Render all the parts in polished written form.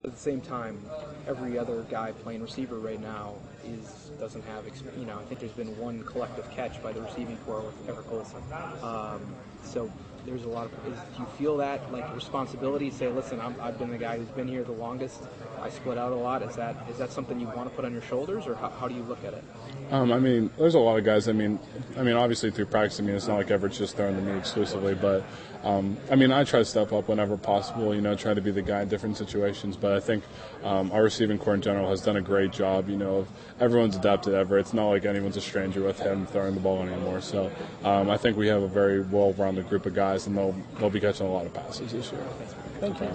At the same time, every other guy playing receiver right now doesn't have, I think there's been one collective catch by the receiving corps with Everett Colson. So there's a lot of, do you feel that like responsibility? Say, listen, I've been the guy who's been here the longest. I split out a lot. Is that something you want to put on your shoulders, or how do you look at it? There's a lot of guys. Obviously through practice, it's not like Everett's just throwing to me exclusively, but I try to step up whenever possible. Try to be the guy in different situations. But I think our receiving corps in general has done a great job. Of everyone's adapted Everett. It's not like anyone's a stranger with him throwing the ball anymore. So I think we have a very well-rounded group of guys, and they'll be catching a lot of passes this year. Thank you.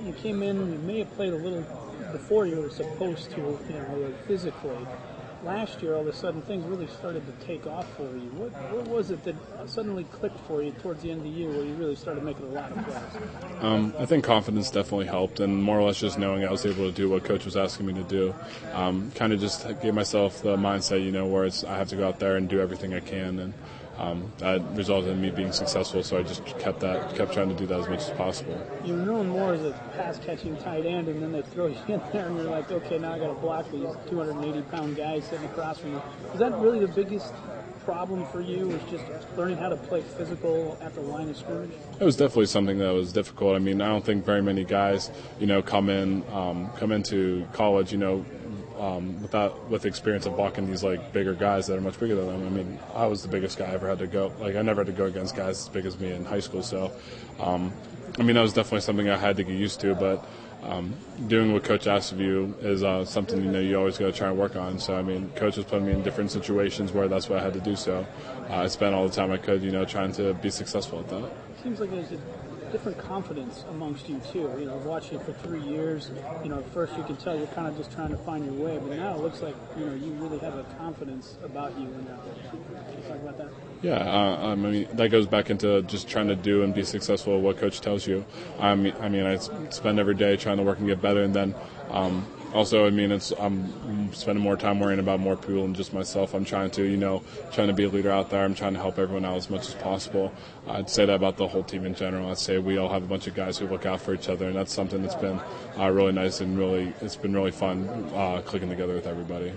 You came in, you may have played a little before you were supposed to, physically. Last year, all of a sudden, things really started to take off for you. What was it that suddenly clicked for you towards the end of the year where you really started making a lot of plays? I think confidence definitely helped, and more or less just knowing I was able to do what Coach was asking me to do. Kind of just gave myself the mindset, where I have to go out there and do everything I can, and that resulted in me being successful, so I just kept trying to do that as much as possible. You're known more as a pass-catching tight end, and then they throw you in there, and you're like, okay, now I got to block these 280-pound guys sitting across from you. Is that really the biggest problem for you, was just learning how to play physical at the line of scrimmage? It was definitely something that was difficult. I don't think very many guys, come into college, with the experience of blocking these bigger guys that are much bigger than them. I was the biggest guy I ever had to go. I never had to go against guys as big as me in high school. So, that was definitely something I had to get used to. But doing what Coach asks of you is something you always got to try and work on. So Coach was putting me in different situations where that's what I had to do. So I spent all the time I could, trying to be successful at that. It seems like there's a different confidence amongst you too. Watching you for 3 years, at first you can tell you're kind of just trying to find your way, but now it looks like you really have a confidence about you. And can you talk about that? Yeah, that goes back into just trying to do and be successful at what Coach tells you. I spend every day trying to work and get better, and then also, I'm spending more time worrying about more people than just myself. I'm trying to be a leader out there. I'm trying to help everyone out as much as possible. I'd say that about the whole team in general. I'd say we all have a bunch of guys who look out for each other, and that's something that's been really nice and it's been really fun clicking together with everybody.